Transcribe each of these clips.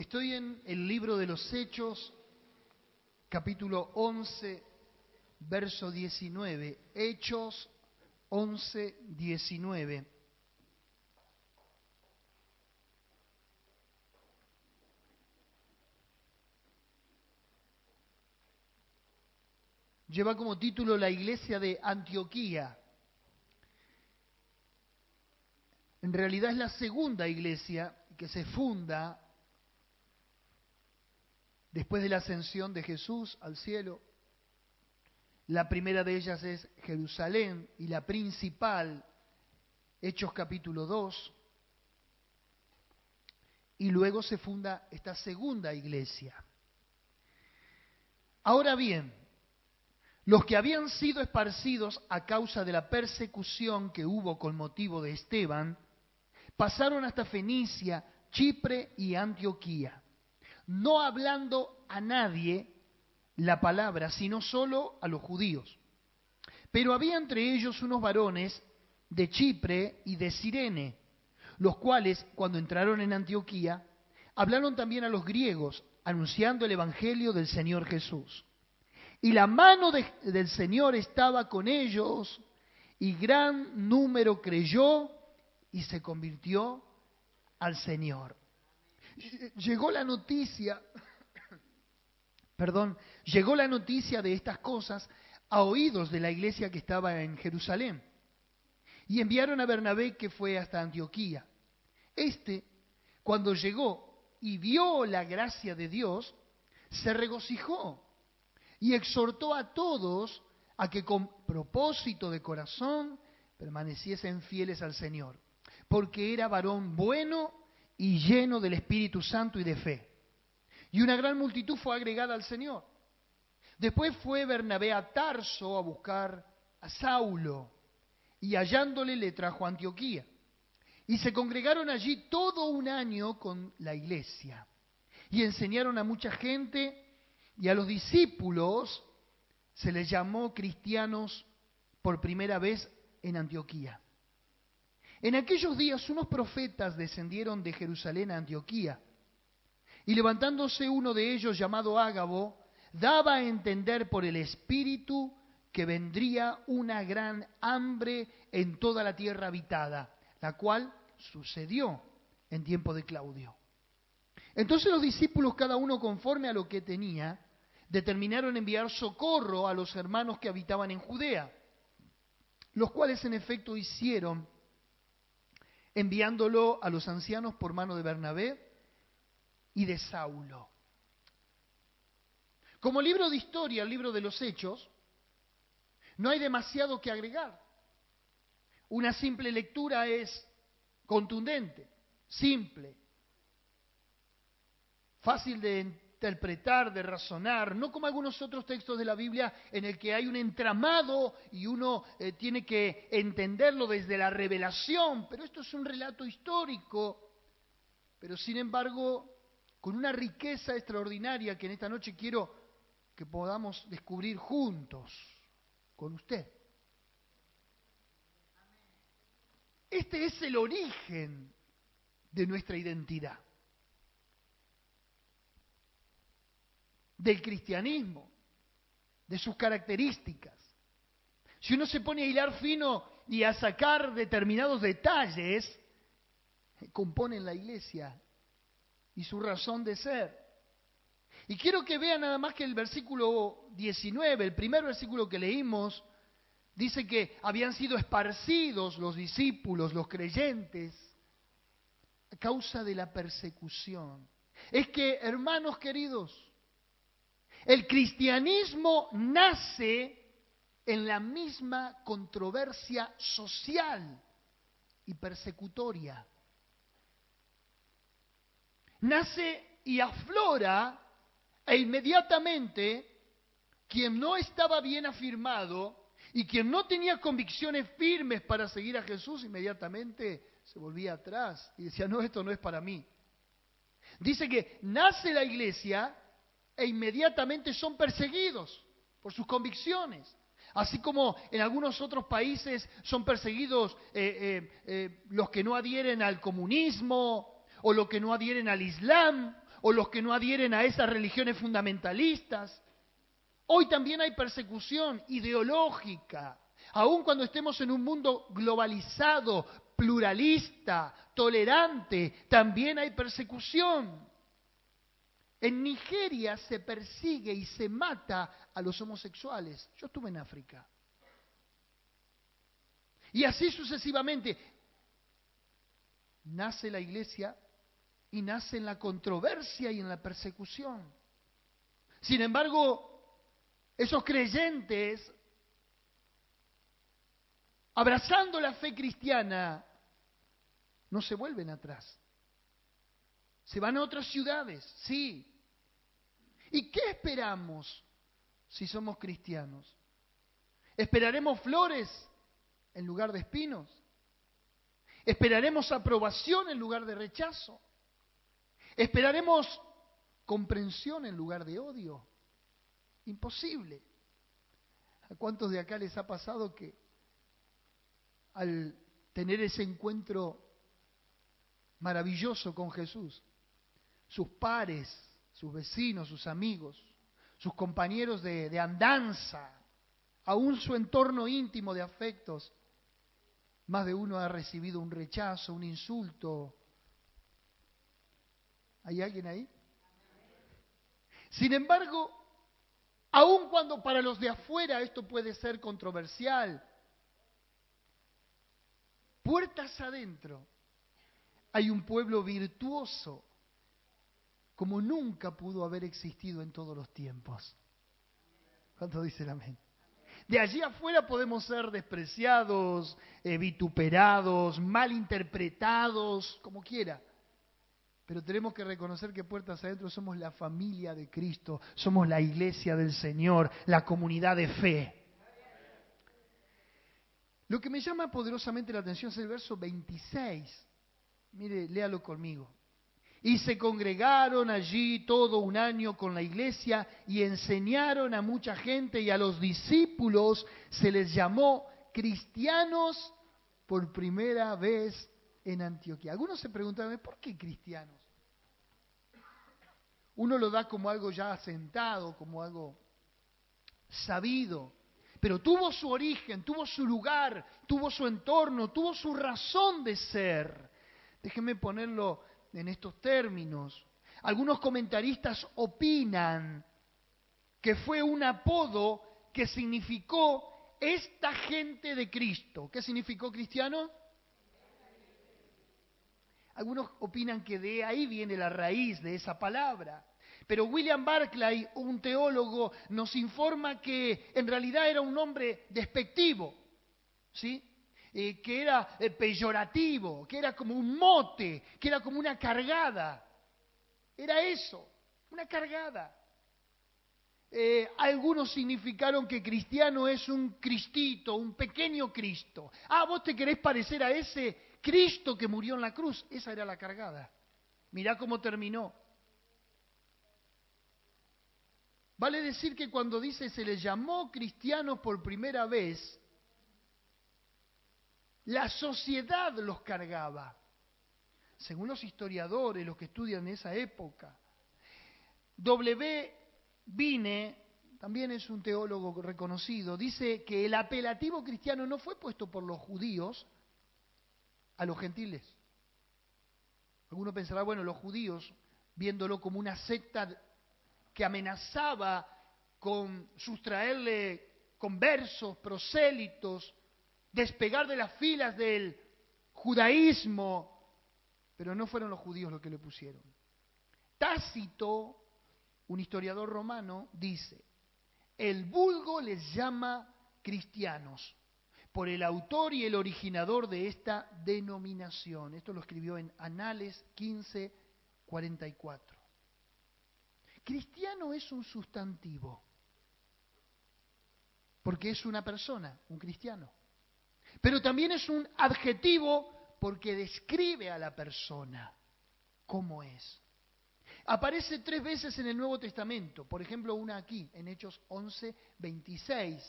Estoy en el libro de los Hechos, capítulo 11, verso 19. Hechos 11, 19. Lleva como título la iglesia de Antioquía. En realidad es la segunda iglesia que se funda después de la ascensión de Jesús al cielo. La primera de ellas es Jerusalén y la principal, Hechos capítulo 2. Y luego se funda esta segunda iglesia. Ahora bien, los que habían sido esparcidos a causa de la persecución que hubo con motivo de Esteban, pasaron hasta Fenicia, Chipre y Antioquía, no hablando a nadie la palabra, sino solo a los judíos. Pero había entre ellos unos varones de Chipre y de Cirene, los cuales, cuando entraron en Antioquía, hablaron también a los griegos, anunciando el evangelio del Señor Jesús. Y la mano del Señor estaba con ellos, y gran número creyó y se convirtió al Señor. Llegó la noticia de estas cosas a oídos de la iglesia que estaba en Jerusalén. Y enviaron a Bernabé, que fue hasta Antioquía. Cuando llegó y vio la gracia de Dios, se regocijó y exhortó a todos a que con propósito de corazón permaneciesen fieles al Señor, porque era varón bueno y lleno del Espíritu Santo y de fe. Y una gran multitud fue agregada al Señor. Después fue Bernabé a Tarso a buscar a Saulo, y hallándole le trajo a Antioquía. Y se congregaron allí todo un año con la iglesia, y enseñaron a mucha gente, y a los discípulos se les llamó cristianos por primera vez en Antioquía. En aquellos días unos profetas descendieron de Jerusalén a Antioquía, y levantándose uno de ellos llamado Ágabo, daba a entender por el Espíritu que vendría una gran hambre en toda la tierra habitada, la cual sucedió en tiempo de Claudio. Entonces los discípulos, cada uno conforme a lo que tenía, determinaron enviar socorro a los hermanos que habitaban en Judea, los cuales en efecto hicieron, enviándolo a los ancianos por mano de Bernabé y de Saulo. Como libro de historia, el libro de los Hechos, no hay demasiado que agregar. Una simple lectura es contundente, simple, fácil de interpretar, de razonar, no como algunos otros textos de la Biblia en el que hay un entramado y uno tiene que entenderlo desde la revelación, pero esto es un relato histórico, pero sin embargo con una riqueza extraordinaria que en esta noche quiero que podamos descubrir juntos con usted. Este es el origen de nuestra identidad, del cristianismo, de sus características. Si uno se pone a hilar fino y a sacar determinados detalles, componen la iglesia y su razón de ser. Y quiero que vean nada más que el versículo 19, el primer versículo que leímos, dice que habían sido esparcidos los discípulos, los creyentes, a causa de la persecución. Es que, hermanos queridos, el cristianismo nace en la misma controversia social y persecutoria. Nace y aflora e inmediatamente quien no estaba bien afirmado y quien no tenía convicciones firmes para seguir a Jesús, inmediatamente se volvía atrás y decía, no, esto no es para mí. Dice que nace la iglesia e inmediatamente son perseguidos por sus convicciones. Así como en algunos otros países son perseguidos los que no adhieren al comunismo, o los que no adhieren al Islam, o los que no adhieren a esas religiones fundamentalistas. Hoy también hay persecución ideológica, aun cuando estemos en un mundo globalizado, pluralista, tolerante, también hay persecución. En Nigeria se persigue y se mata a los homosexuales. Yo estuve en África. Y así sucesivamente. Nace la iglesia y nace en la controversia y en la persecución. Sin embargo, esos creyentes, abrazando la fe cristiana, no se vuelven atrás. Se van a otras ciudades, sí. ¿Y qué esperamos si somos cristianos? ¿Esperaremos flores en lugar de espinos? ¿Esperaremos aprobación en lugar de rechazo? ¿Esperaremos comprensión en lugar de odio? Imposible. ¿A cuántos de acá les ha pasado que al tener ese encuentro maravilloso con Jesús, sus pares, sus vecinos, sus amigos, sus compañeros de andanza, aún su entorno íntimo de afectos, más de uno ha recibido un rechazo, un insulto? ¿Hay alguien ahí? Sin embargo, aun cuando para los de afuera esto puede ser controversial, puertas adentro hay un pueblo virtuoso como nunca pudo haber existido en todos los tiempos. ¿Cuánto dice el amén? De allí afuera podemos ser despreciados, vituperados, malinterpretados, como quiera. Pero tenemos que reconocer que puertas adentro somos la familia de Cristo, somos la iglesia del Señor, la comunidad de fe. Lo que me llama poderosamente la atención es el verso 26. Mire, léalo conmigo. Y se congregaron allí todo un año con la iglesia y enseñaron a mucha gente, y a los discípulos se les llamó cristianos por primera vez en Antioquía. Algunos se preguntan, ¿por qué cristianos? Uno lo da como algo ya asentado, como algo sabido, pero tuvo su origen, tuvo su lugar, tuvo su entorno, tuvo su razón de ser. Déjenme ponerlo en estos términos. Algunos comentaristas opinan que fue un apodo que significó esta gente de Cristo. ¿Qué significó cristiano? Algunos opinan que de ahí viene la raíz de esa palabra. Pero William Barclay, un teólogo, nos informa que en realidad era un nombre despectivo, ¿sí? Que era peyorativo, que era como un mote, que era como una cargada. Era eso, una cargada. Algunos significaron que cristiano es un cristito, un pequeño Cristo. Ah, vos te querés parecer a ese Cristo que murió en la cruz. Esa era la cargada. Mirá cómo terminó. Vale decir que cuando dice se les llamó cristianos por primera vez, la sociedad los cargaba. Según los historiadores, los que estudian esa época. W. Vine, también es un teólogo reconocido, dice que el apelativo cristiano no fue puesto por los judíos a los gentiles. Alguno pensará, bueno, los judíos, viéndolo como una secta que amenazaba con sustraerle conversos, prosélitos, despegar de las filas del judaísmo, pero no fueron los judíos los que le pusieron. Tácito, un historiador romano, dice, el vulgo les llama cristianos por el autor y el originador de esta denominación. Esto lo escribió en Anales 15:44. Cristiano es un sustantivo, porque es una persona, un cristiano. Pero también es un adjetivo porque describe a la persona, cómo es. Aparece 3 veces en el Nuevo Testamento, por ejemplo una aquí, en Hechos 11:26,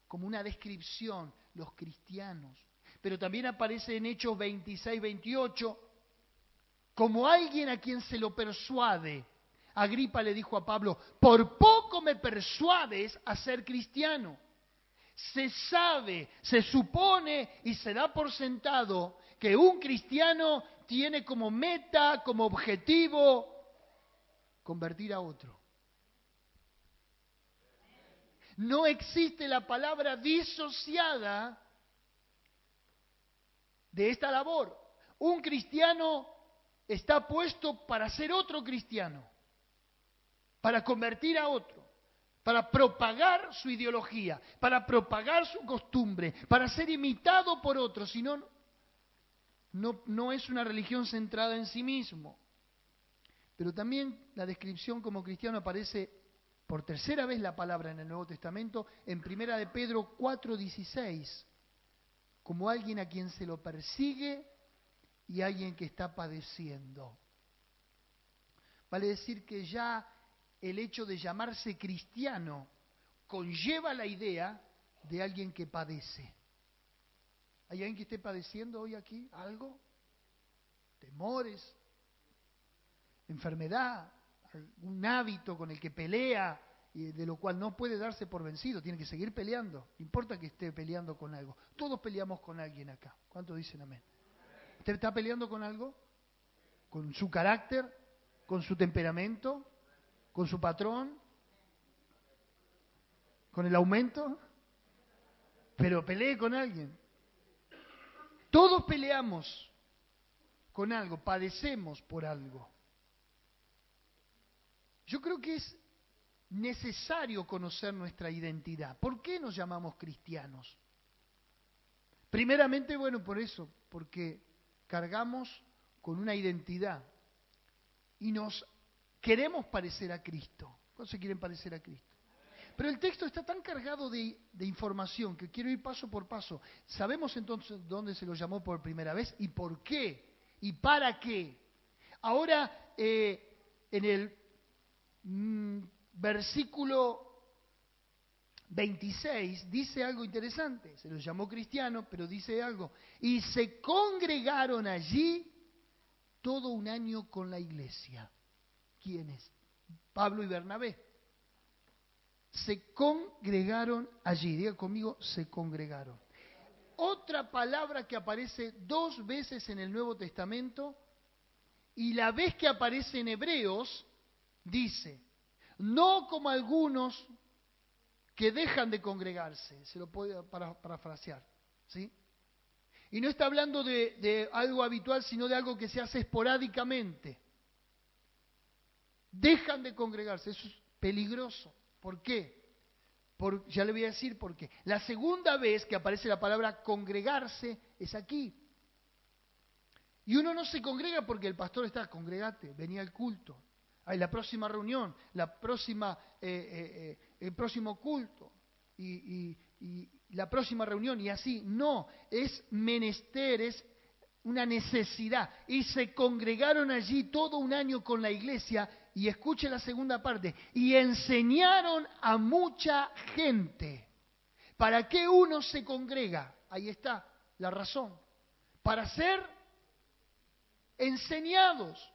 como una descripción, los cristianos. Pero también aparece en Hechos 26:28, como alguien a quien se lo persuade. Agripa le dijo a Pablo, por poco me persuades a ser cristiano. Se sabe, se supone y se da por sentado que un cristiano tiene como meta, como objetivo, convertir a otro. No existe la palabra disociada de esta labor. Un cristiano está puesto para ser otro cristiano, para convertir a otro, para propagar su ideología, para propagar su costumbre, para ser imitado por otros. Si no, no es una religión centrada en sí mismo. Pero también la descripción como cristiano aparece por tercera vez la palabra en el Nuevo Testamento, en 1 de Pedro 4:16, como alguien a quien se lo persigue y alguien que está padeciendo. Vale decir que ya el hecho de llamarse cristiano conlleva la idea de alguien que padece. ¿Hay alguien que esté padeciendo hoy aquí algo? Temores, enfermedad, un hábito con el que pelea y de lo cual no puede darse por vencido, tiene que seguir peleando, no importa que esté peleando con algo. Todos peleamos con alguien acá. ¿Cuántos dicen amén? ¿Usted está peleando con algo? ¿Con su carácter? ¿Con su temperamento? ¿Con su patrón? ¿Con el aumento? Pero pelee con alguien. Todos peleamos con algo, padecemos por algo. Yo creo que es necesario conocer nuestra identidad. ¿Por qué nos llamamos cristianos? Primeramente, bueno, por eso, porque cargamos con una identidad y nos queremos parecer a Cristo. ¿Cuántos se quieren parecer a Cristo? Pero el texto está tan cargado de información que quiero ir paso por paso. Sabemos entonces dónde se lo llamó por primera vez y por qué y para qué. Ahora, en el versículo 26 dice algo interesante. Se los llamó cristiano, pero dice algo. Y se congregaron allí todo un año con la iglesia. ¿Quiénes? Pablo y Bernabé. Se congregaron allí. Diga conmigo, se congregaron. Otra palabra que aparece 2 veces en el Nuevo Testamento y la vez que aparece en Hebreos dice, no como algunos que dejan de congregarse, se lo puedo parafrasear, ¿sí? Y no está hablando de algo habitual, sino de algo que se hace esporádicamente. Dejan de congregarse, eso es peligroso. ¿Por qué? Ya le voy a decir por qué. La segunda vez que aparece la palabra congregarse es aquí. Y uno no se congrega porque el pastor está, congregate, venía al culto. Hay la próxima reunión, el próximo culto y la próxima reunión y así. No, es menester, es una necesidad. Y se congregaron allí todo un año con la iglesia y escuche la segunda parte. Y enseñaron a mucha gente. ¿Para qué uno se congrega? Ahí está la razón. Para ser enseñados.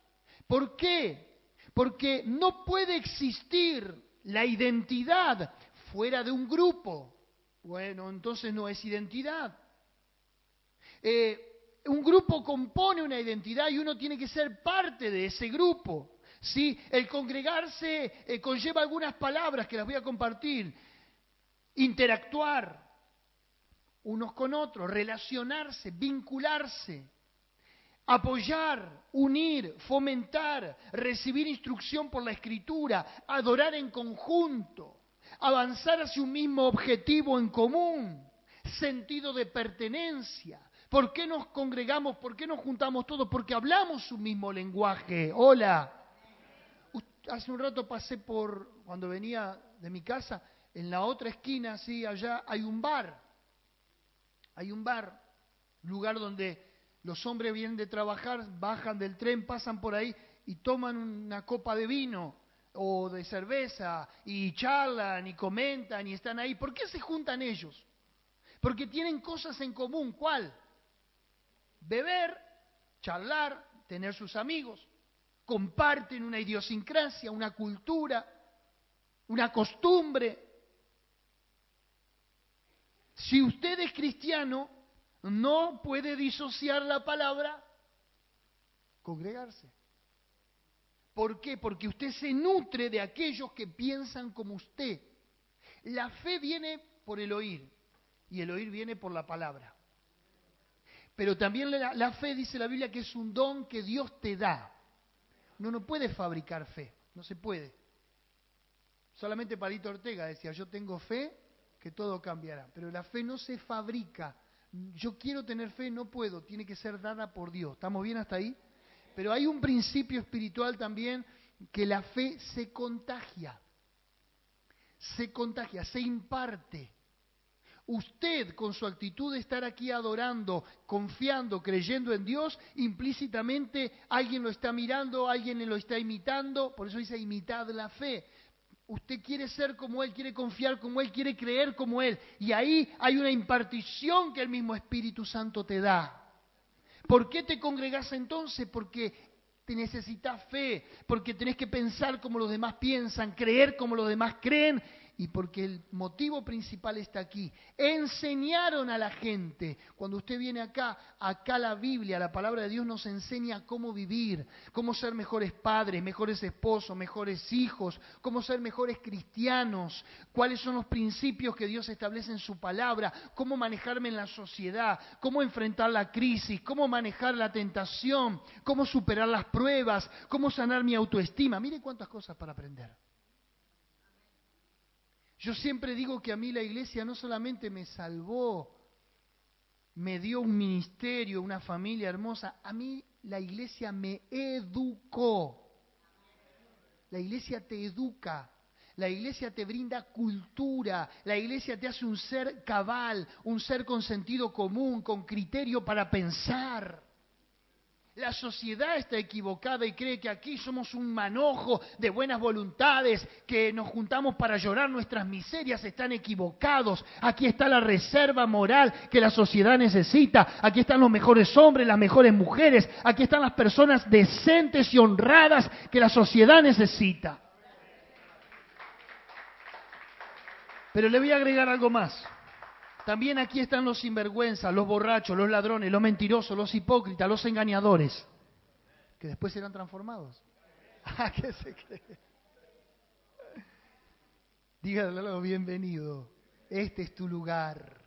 ¿Por qué? Porque no puede existir la identidad fuera de un grupo. Bueno, entonces no es identidad. Un grupo compone una identidad y uno tiene que ser parte de ese grupo. ¿Sí? El congregarse conlleva algunas palabras que las voy a compartir. Interactuar unos con otros, relacionarse, vincularse. Apoyar, unir, fomentar, recibir instrucción por la Escritura, adorar en conjunto, avanzar hacia un mismo objetivo en común, sentido de pertenencia. ¿Por qué nos congregamos? ¿Por qué nos juntamos todos? Porque hablamos un mismo lenguaje. Hola. Hace un rato pasé cuando venía de mi casa, en la otra esquina, sí, allá hay un bar. Hay un bar, lugar donde los hombres vienen de trabajar, bajan del tren, pasan por ahí y toman una copa de vino o de cerveza y charlan y comentan y están ahí. ¿Por qué se juntan ellos? Porque tienen cosas en común. ¿Cuál? Beber, charlar, tener sus amigos, comparten una idiosincrasia, una cultura, una costumbre. Si usted es cristiano, no puede disociar la palabra congregarse. ¿Por qué? Porque usted se nutre de aquellos que piensan como usted. La fe viene por el oír y el oír viene por la palabra. Pero también la fe, dice la Biblia, que es un don que Dios te da. Uno no puede fabricar fe, no se puede. Solamente Palito Ortega decía, yo tengo fe que todo cambiará. Pero la fe no se fabrica. Yo quiero tener fe, no puedo, tiene que ser dada por Dios. ¿Estamos bien hasta ahí? Pero hay un principio espiritual también, que la fe se contagia, se imparte. Usted, con su actitud de estar aquí adorando, confiando, creyendo en Dios, implícitamente alguien lo está mirando, alguien lo está imitando, por eso dice imitad la fe. Usted quiere ser como Él, quiere confiar como Él, quiere creer como Él. Y ahí hay una impartición que el mismo Espíritu Santo te da. ¿Por qué te congregás entonces? Porque te necesitas fe, porque tenés que pensar como los demás piensan, creer como los demás creen, y porque el motivo principal está aquí. Enseñaron a la gente. Cuando usted viene acá la Biblia, la palabra de Dios nos enseña cómo vivir, cómo ser mejores padres, mejores esposos, mejores hijos, cómo ser mejores cristianos, cuáles son los principios que Dios establece en su palabra, cómo manejarme en la sociedad, cómo enfrentar la crisis, cómo manejar la tentación, cómo superar las pruebas, cómo sanar mi autoestima. Mire cuántas cosas para aprender. Yo siempre digo que a mí la iglesia no solamente me salvó, me dio un ministerio, una familia hermosa, a mí la iglesia me educó. La iglesia te educa, la iglesia te brinda cultura, la iglesia te hace un ser cabal, un ser con sentido común, con criterio para pensar. La sociedad está equivocada y cree que aquí somos un manojo de buenas voluntades, que nos juntamos para llorar nuestras miserias. Están equivocados. Aquí está la reserva moral que la sociedad necesita. Aquí están los mejores hombres, las mejores mujeres. Aquí están las personas decentes y honradas que la sociedad necesita. Pero le voy a agregar algo más. También aquí están los sinvergüenzas, los borrachos, los ladrones, los mentirosos, los hipócritas, los engañadores, que después serán transformados. ¿A qué se cree? Dígale bienvenido, este es tu lugar.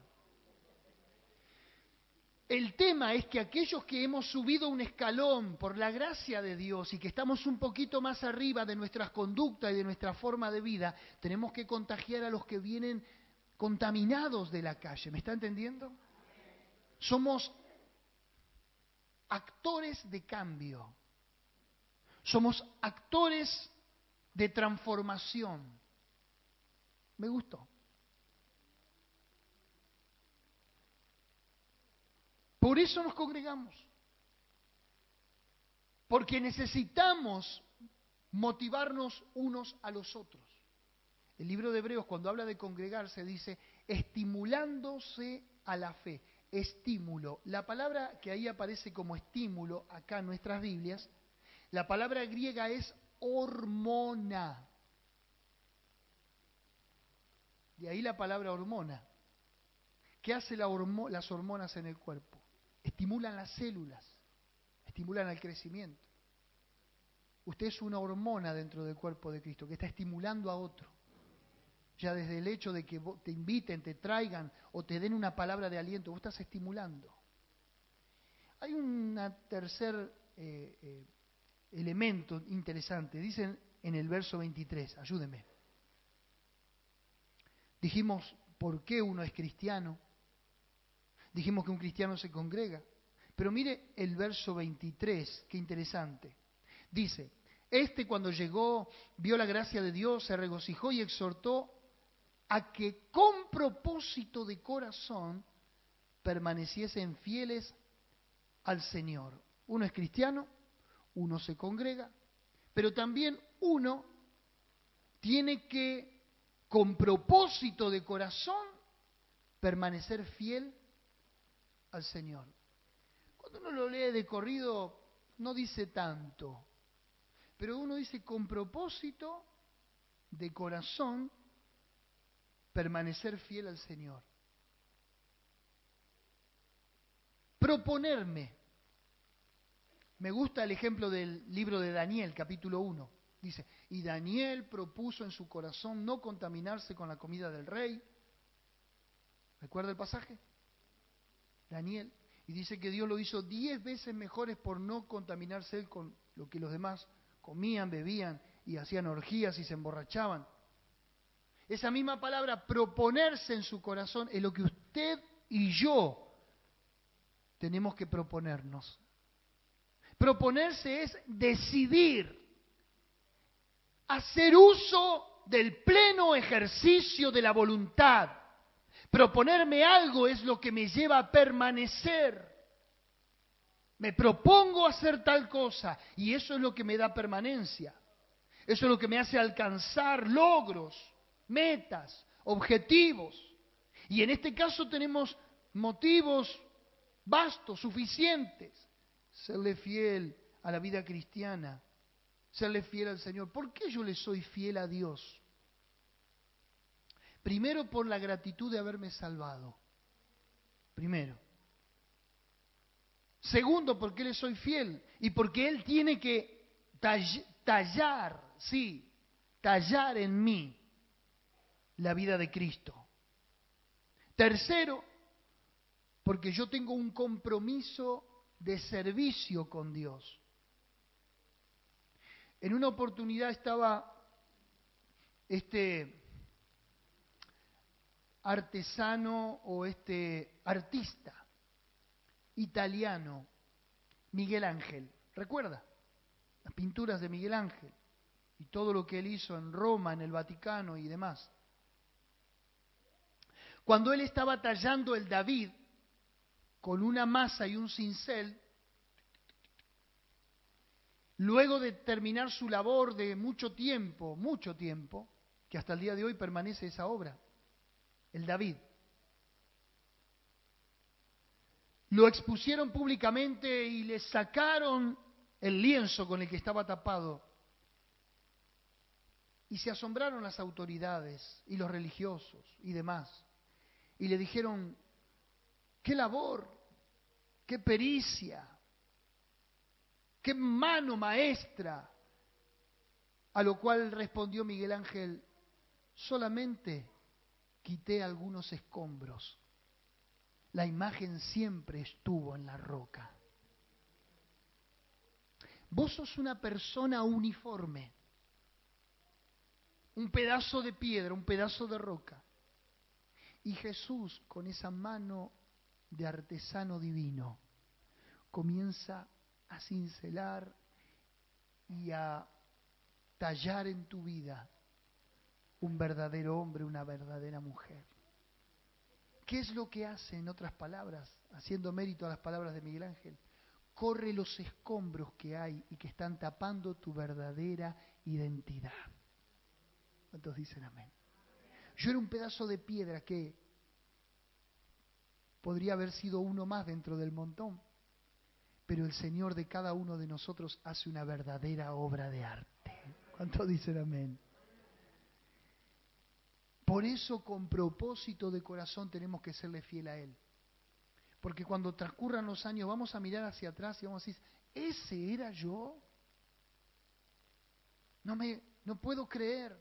El tema es que aquellos que hemos subido un escalón por la gracia de Dios y que estamos un poquito más arriba de nuestras conductas y de nuestra forma de vida, tenemos que contagiar a los que vienen contaminados de la calle. ¿Me está entendiendo? Somos actores de cambio. Somos actores de transformación. Me gustó. Por eso nos congregamos. Porque necesitamos motivarnos unos a los otros. El libro de Hebreos, cuando habla de congregarse, dice estimulándose a la fe. Estímulo. La palabra que ahí aparece como estímulo, acá en nuestras Biblias, la palabra griega es hormona. De ahí la palabra hormona. ¿Qué hace las hormonas en el cuerpo? Estimulan las células, estimulan el crecimiento. Usted es una hormona dentro del cuerpo de Cristo que está estimulando a otro. Ya desde el hecho de que te inviten, te traigan o te den una palabra de aliento, vos estás estimulando. Hay un tercer elemento interesante. Dicen en el verso 23, ayúdenme. Dijimos, ¿por qué uno es cristiano? Dijimos que un cristiano se congrega. Pero mire el verso 23, qué interesante. Dice, cuando llegó, vio la gracia de Dios, se regocijó y exhortó a que con propósito de corazón permaneciesen fieles al Señor. Uno es cristiano, uno se congrega, pero también uno tiene que, con propósito de corazón, permanecer fiel al Señor. Cuando uno lo lee de corrido, no dice tanto. Pero uno dice, con propósito de corazón, permanecer fiel al Señor. Proponerme. Me gusta el ejemplo del libro de Daniel, capítulo 1. Dice, y Daniel propuso en su corazón no contaminarse con la comida del rey. ¿Recuerda el pasaje? Daniel. Y dice que Dios lo hizo 10 veces mejores por no contaminarse él con lo que los demás comían, bebían y hacían orgías y se emborrachaban. Esa misma palabra, proponerse en su corazón, es lo que usted y yo tenemos que proponernos. Proponerse es decidir, hacer uso del pleno ejercicio de la voluntad. Proponerme algo es lo que me lleva a permanecer. Me propongo hacer tal cosa y eso es lo que me da permanencia. Eso es lo que me hace alcanzar logros, metas, objetivos. Y en este caso tenemos motivos vastos, suficientes. Serle fiel a la vida cristiana, serle fiel al Señor. ¿Por qué yo le soy fiel a Dios? Primero, por la gratitud de haberme salvado. Primero. Segundo, porque le soy fiel y porque Él tiene que tallar en mí la vida de Cristo. Tercero, porque yo tengo un compromiso de servicio con Dios. En una oportunidad estaba este artesano o este artista italiano, Miguel Ángel. ¿Recuerda? Las pinturas de Miguel Ángel y todo lo que él hizo en Roma, en el Vaticano y demás. Cuando él estaba tallando el David con una masa y un cincel, luego de terminar su labor de mucho tiempo, que hasta el día de hoy permanece esa obra, el David, lo expusieron públicamente y le sacaron el lienzo con el que estaba tapado. Y se asombraron las autoridades y los religiosos y demás. Y le dijeron, qué labor, qué pericia, qué mano maestra. A lo cual respondió Miguel Ángel, solamente quité algunos escombros. La imagen siempre estuvo en la roca. Vos sos una persona uniforme, un pedazo de piedra, un pedazo de roca. Y Jesús, con esa mano de artesano divino, comienza a cincelar y a tallar en tu vida un verdadero hombre, una verdadera mujer. ¿Qué es lo que hace, en otras palabras, haciendo mérito a las palabras de Miguel Ángel? Corre los escombros que hay y que están tapando tu verdadera identidad. ¿Cuántos dicen amén? Yo era un pedazo de piedra que podría haber sido uno más dentro del montón, pero el Señor de cada uno de nosotros hace una verdadera obra de arte. ¿Cuántos dicen amén? Por eso, con propósito de corazón, tenemos que serle fiel a Él. Porque cuando transcurran los años, vamos a mirar hacia atrás y vamos a decir, ¿ese era yo? No puedo creer.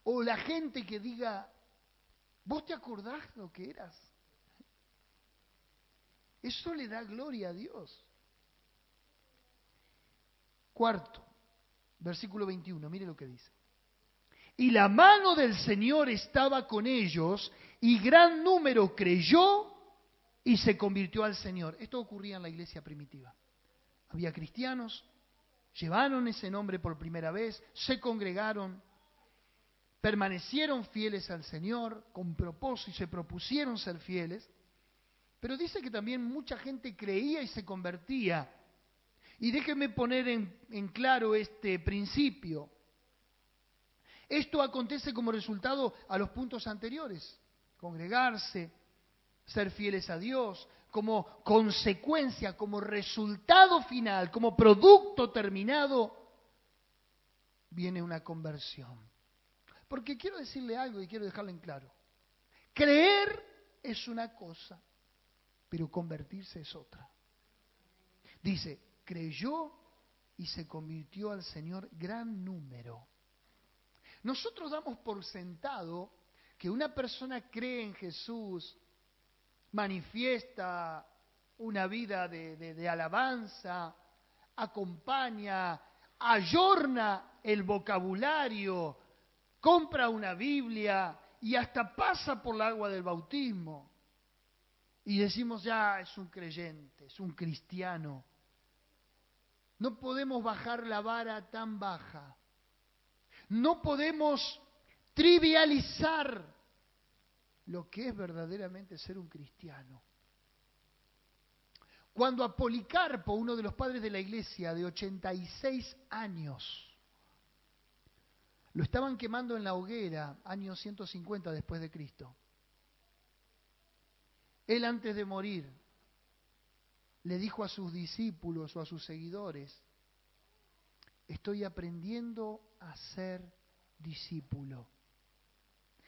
O la gente que diga, ¿vos te acordás lo que eras? Eso le da gloria a Dios. Cuarto, versículo 21, mire lo que dice. Y la mano del Señor estaba con ellos, y gran número creyó y se convirtió al Señor. Esto ocurría en la iglesia primitiva. Había cristianos, llevaron ese nombre por primera vez, se congregaron, permanecieron fieles al Señor, con propósito y se propusieron ser fieles, pero dice que también mucha gente creía y se convertía. Y déjenme poner en claro este principio. Esto acontece como resultado a los puntos anteriores. Congregarse, ser fieles a Dios, como consecuencia, como resultado final, como producto terminado, viene una conversión. Porque quiero decirle algo y quiero dejarlo en claro. Creer es una cosa, pero convertirse es otra. Dice, creyó y se convirtió al Señor gran número. Nosotros damos por sentado que una persona cree en Jesús, manifiesta una vida de alabanza, acompaña, ayorna el vocabulario, compra una Biblia y hasta pasa por el agua del bautismo. Y decimos, ya es un creyente, es un cristiano. No podemos bajar la vara tan baja. No podemos trivializar lo que es verdaderamente ser un cristiano. Cuando a Policarpo, uno de los padres de la iglesia, de 86 años, lo estaban quemando en la hoguera, año 150 después de Cristo, él antes de morir le dijo a sus discípulos o a sus seguidores, estoy aprendiendo a ser discípulo.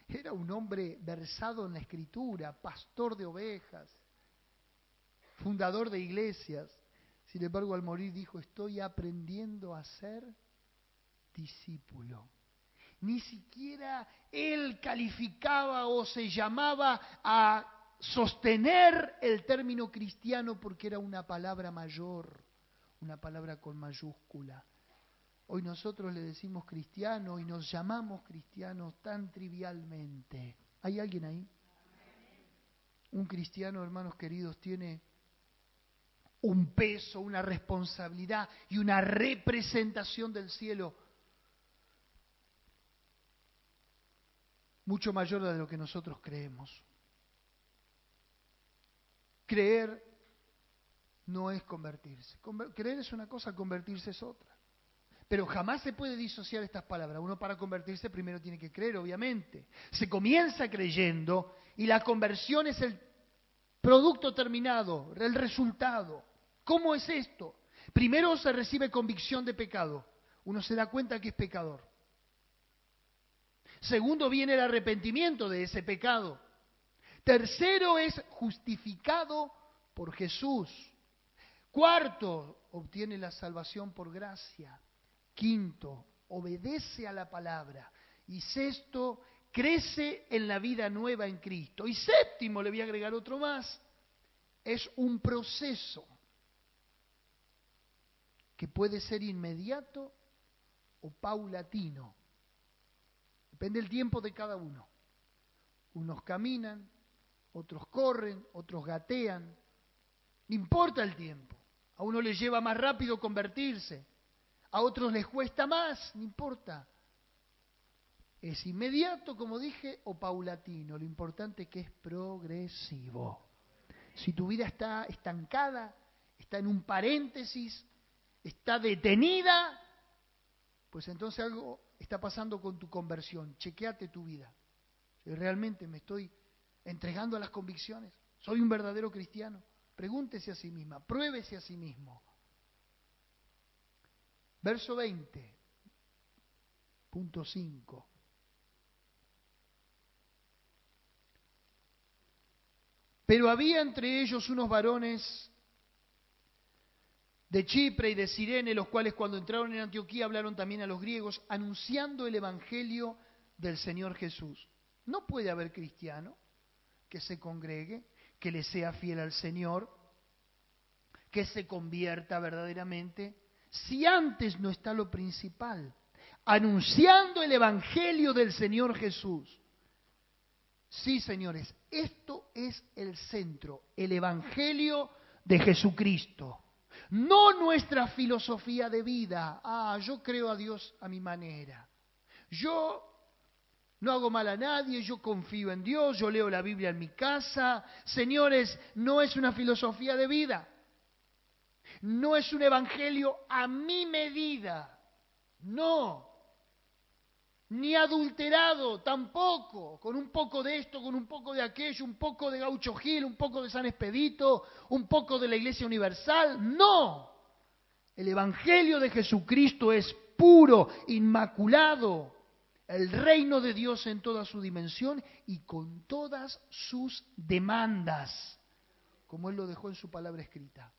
Era un hombre versado en la Escritura, pastor de ovejas, fundador de iglesias. Sin embargo, al morir dijo, estoy aprendiendo a ser discípulo. Ni siquiera él calificaba o se llamaba a sostener el término cristiano porque era una palabra mayor, una palabra con mayúscula. Hoy nosotros le decimos cristiano y nos llamamos cristianos tan trivialmente. ¿Hay alguien ahí? Un cristiano, hermanos queridos, tiene un peso, una responsabilidad y una representación del cielo mucho mayor de lo que nosotros creemos. Creer no es convertirse. Creer es una cosa, convertirse es otra. Pero jamás se puede disociar estas palabras. Uno para convertirse primero tiene que creer, obviamente. Se comienza creyendo y la conversión es el producto terminado, el resultado. ¿Cómo es esto? Primero se recibe convicción de pecado. Uno se da cuenta que es pecador. Segundo viene el arrepentimiento de ese pecado. Tercero es justificado por Jesús. Cuarto, obtiene la salvación por gracia. Quinto, obedece a la palabra. Y sexto, crece en la vida nueva en Cristo. Y séptimo, le voy a agregar otro más, es un proceso que puede ser inmediato o paulatino. Depende del tiempo de cada uno. Unos caminan, otros corren, otros gatean. No importa el tiempo. A uno les lleva más rápido convertirse. A otros les cuesta más, no importa. Es inmediato, como dije, o paulatino. Lo importante es que es progresivo. Si tu vida está estancada, está en un paréntesis, está detenida, pues entonces algo está pasando con tu conversión. Chequéate tu vida. Si realmente me estoy entregando a las convicciones, soy un verdadero cristiano. Pregúntese a sí misma, pruébese a sí mismo. Verso 20, punto 5. Pero había entre ellos unos varones de Chipre y de Cirene, los cuales cuando entraron en Antioquía hablaron también a los griegos, anunciando el evangelio del Señor Jesús. No puede haber cristiano que se congregue, que le sea fiel al Señor, que se convierta verdaderamente, si antes no está lo principal, anunciando el evangelio del Señor Jesús. Sí, señores, esto es el centro, el evangelio de Jesucristo. No nuestra filosofía de vida. Yo creo a Dios a mi manera. Yo no hago mal a nadie, yo confío en Dios, yo leo la Biblia en mi casa. Señores, no es una filosofía de vida. No es un evangelio a mi medida. No. ni adulterado tampoco, con un poco de esto, con un poco de aquello, un poco de Gaucho Gil, un poco de San Expedito, un poco de la Iglesia Universal. No, el Evangelio de Jesucristo es puro, inmaculado, el reino de Dios en toda su dimensión y con todas sus demandas, como Él lo dejó en su palabra escrita.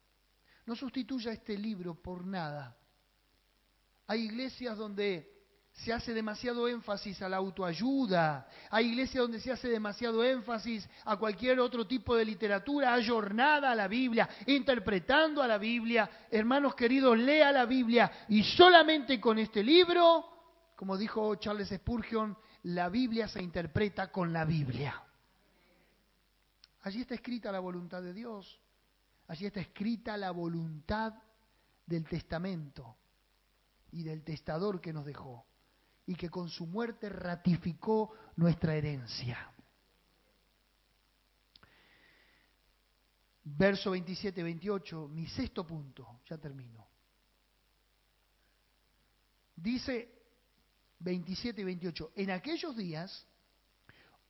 No sustituya este libro por nada. Hay iglesias donde se hace demasiado énfasis a la autoayuda, hay iglesias donde se hace demasiado énfasis a cualquier otro tipo de literatura, ayornada a la Biblia, interpretando a la Biblia. Hermanos queridos, lea la Biblia y solamente con este libro, como dijo Charles Spurgeon, la Biblia se interpreta con la Biblia. Allí está escrita la voluntad de Dios, allí está escrita la voluntad del testamento y del testador que nos dejó, y que con su muerte ratificó nuestra herencia. Verso 27 y 28, mi sexto punto, ya termino. Dice 27 y 28, en aquellos días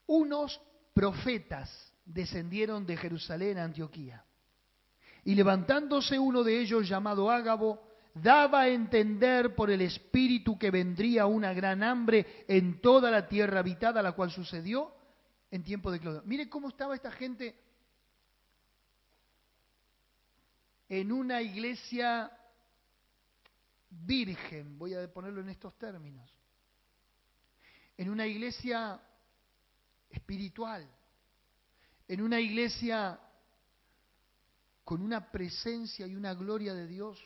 unos profetas descendieron de Jerusalén a Antioquía, y levantándose uno de ellos llamado Ágabo, daba a entender por el Espíritu que vendría una gran hambre en toda la tierra habitada, la cual sucedió en tiempo de Claudio. Mire cómo estaba esta gente en una iglesia virgen, voy a ponerlo en estos términos, en una iglesia espiritual, en una iglesia con una presencia y una gloria de Dios,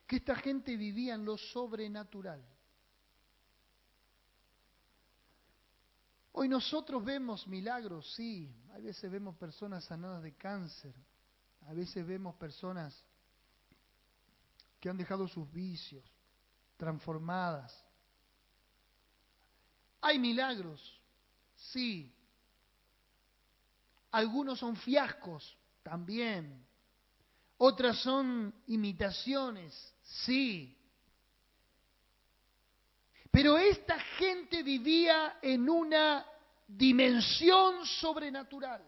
que esta gente vivía en lo sobrenatural. Hoy nosotros vemos milagros, sí, a veces vemos personas sanadas de cáncer, a veces vemos personas que han dejado sus vicios, transformadas. Hay milagros, sí. Algunos son fiascos, también. Otras son imitaciones, sí. Pero esta gente vivía en una dimensión sobrenatural.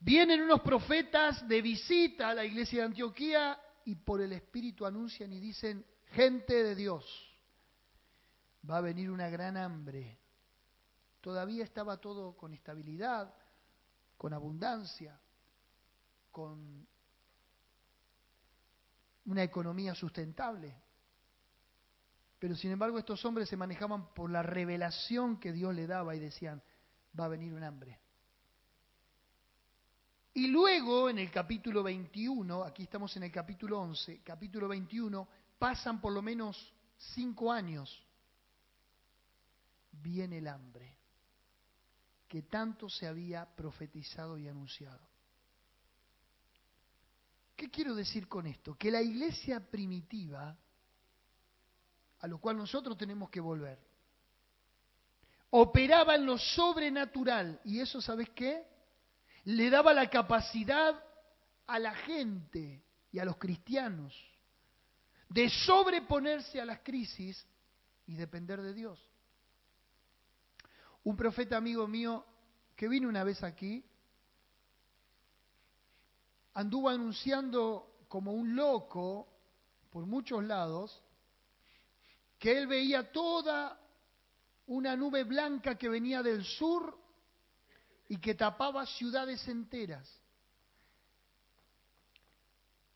Vienen unos profetas de visita a la iglesia de Antioquía y por el Espíritu anuncian y dicen, gente de Dios, va a venir una gran hambre. Todavía estaba todo con estabilidad, con abundancia, con una economía sustentable. Pero sin embargo estos hombres se manejaban por la revelación que Dios le daba y decían, va a venir un hambre. Y luego en el capítulo 21, aquí estamos en el capítulo 11, capítulo 21, pasan por lo menos 5 años. Viene el hambre que tanto se había profetizado y anunciado. ¿Qué quiero decir con esto? Que la iglesia primitiva, a lo cual nosotros tenemos que volver, operaba en lo sobrenatural, y eso, ¿sabes qué? Le daba la capacidad a la gente y a los cristianos de sobreponerse a las crisis y depender de Dios. Un profeta amigo mío que vino una vez aquí, anduvo anunciando como un loco por muchos lados, que él veía toda una nube blanca que venía del sur y que tapaba ciudades enteras.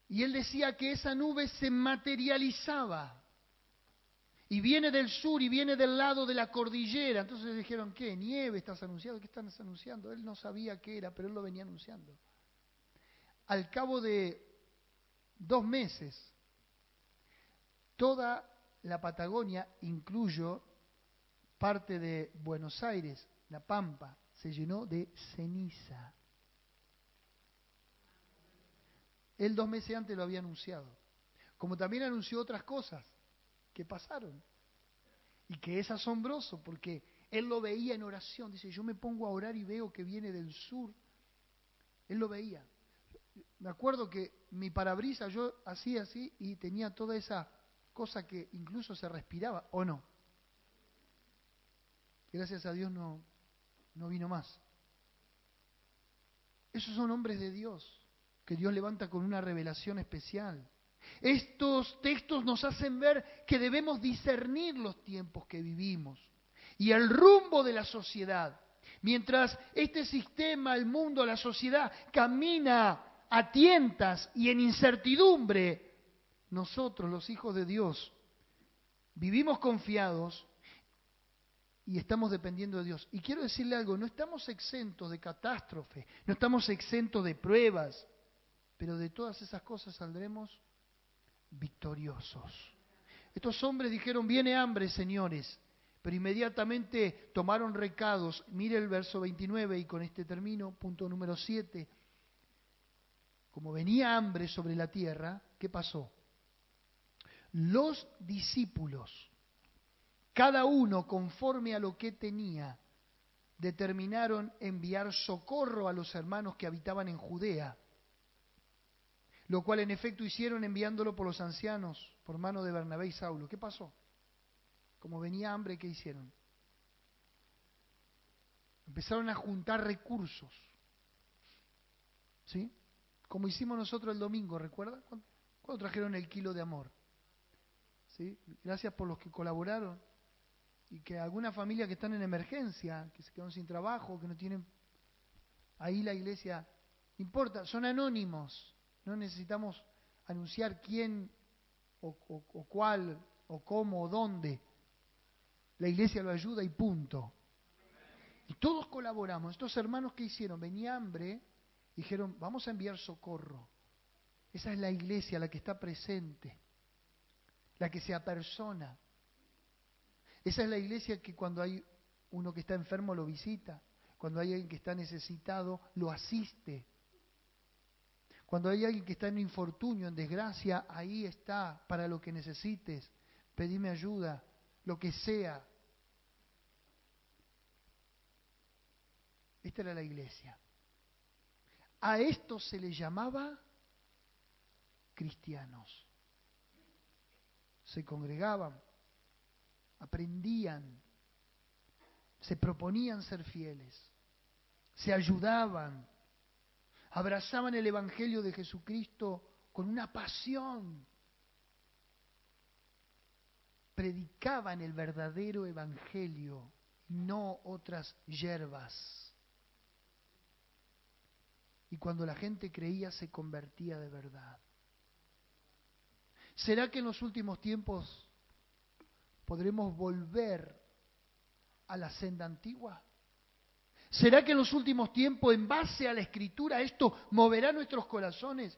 Y él decía que esa nube se materializaba y viene del sur y viene del lado de la cordillera. Entonces le dijeron, ¿qué? ¿Nieve estás anunciando? ¿Qué estás anunciando? Él no sabía qué era, pero él lo venía anunciando. Al cabo de 2 meses, toda la Patagonia, incluyo parte de Buenos Aires, La Pampa, se llenó de ceniza. Él 2 meses antes lo había anunciado. Como también anunció otras cosas que pasaron. Y que es asombroso porque él lo veía en oración. Dice, yo me pongo a orar y veo que viene del sur. Él lo veía. Me acuerdo que mi parabrisas, yo hacía así y tenía toda esa cosa que incluso se respiraba, ¿o no? Gracias a Dios no vino más. Esos son hombres de Dios, que Dios levanta con una revelación especial. Estos textos nos hacen ver que debemos discernir los tiempos que vivimos y el rumbo de la sociedad. Mientras este sistema, el mundo, la sociedad camina a tientas y en incertidumbre, nosotros, los hijos de Dios, vivimos confiados y estamos dependiendo de Dios. Y quiero decirle algo, no estamos exentos de catástrofe, no estamos exentos de pruebas, pero de todas esas cosas saldremos victoriosos. Estos hombres dijeron, viene hambre, señores, pero inmediatamente tomaron recados. Mire el verso 29 y con este termino, punto número 7. Como venía hambre sobre la tierra, ¿qué pasó? Los discípulos, cada uno conforme a lo que tenía, determinaron enviar socorro a los hermanos que habitaban en Judea, lo cual en efecto hicieron enviándolo por los ancianos, por mano de Bernabé y Saulo. ¿Qué pasó? Como venía hambre, ¿qué hicieron? Empezaron a juntar recursos, ¿sí? Como hicimos nosotros el domingo, ¿recuerda? ¿Cuándo trajeron el kilo de amor? ¿Sí? Gracias por los que colaboraron. Y que alguna familia que están en emergencia, que se quedaron sin trabajo, que no tienen... Ahí la iglesia... No importa, son anónimos. No necesitamos anunciar quién o cuál o cómo o dónde. La iglesia lo ayuda y punto. Y todos colaboramos. Estos hermanos que hicieron, venía hambre, dijeron, vamos a enviar socorro. Esa es la iglesia, la que está presente, la que se apersona. Esa es la iglesia que cuando hay uno que está enfermo lo visita, cuando hay alguien que está necesitado lo asiste, cuando hay alguien que está en infortunio, en desgracia, ahí está para lo que necesites, pedime ayuda, lo que sea. Esta era la iglesia. A esto se le llamaba cristianos. Se congregaban, aprendían, se proponían ser fieles, se ayudaban, abrazaban el Evangelio de Jesucristo con una pasión, predicaban el verdadero Evangelio, no otras hierbas. Y cuando la gente creía, se convertía de verdad. ¿Será que en los últimos tiempos podremos volver a la senda antigua? ¿Será que en los últimos tiempos, en base a la Escritura, esto moverá nuestros corazones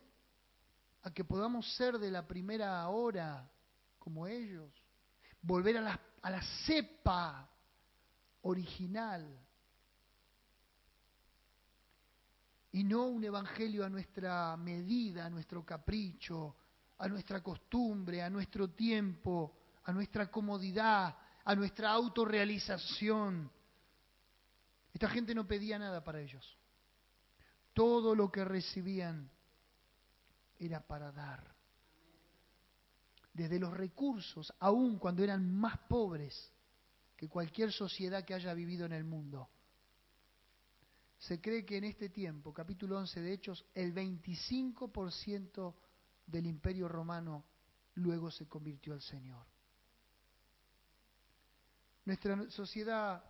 a que podamos ser de la primera hora como ellos? Volver a la cepa original y no un evangelio a nuestra medida, a nuestro capricho, a nuestra costumbre, a nuestro tiempo, a nuestra comodidad, a nuestra autorrealización. Esta gente no pedía nada para ellos. Todo lo que recibían era para dar. Desde los recursos, aun cuando eran más pobres que cualquier sociedad que haya vivido en el mundo. Se cree que en este tiempo, capítulo 11 de Hechos, el 25% del Imperio Romano luego se convirtió al Señor. Nuestra sociedad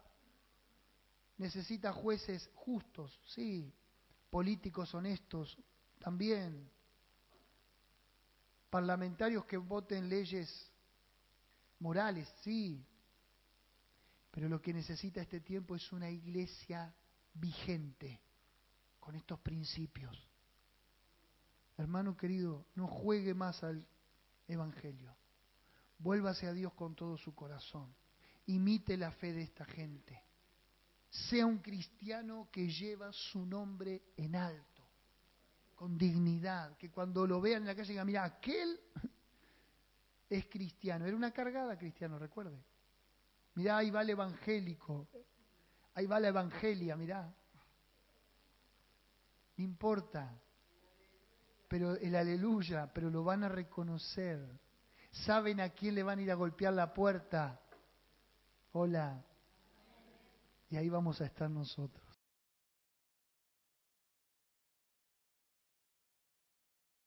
necesita jueces justos, sí, políticos honestos también, parlamentarios que voten leyes morales, sí, pero lo que necesita este tiempo es una iglesia vigente con estos principios. Hermano querido, no juegue más al Evangelio. Vuélvase a Dios con todo su corazón. Imite la fe de esta gente. Sea un cristiano que lleva su nombre en alto, con dignidad, que cuando lo vean en la calle digan, mira, aquel es cristiano. Era una cargada cristiano, recuerde. Mirá, ahí va el evangélico. Ahí va la evangelia, mirá. No importa. Pero el aleluya, pero lo van a reconocer. saben a quién le van a ir a golpear la puerta. Hola. Y ahí vamos a estar nosotros.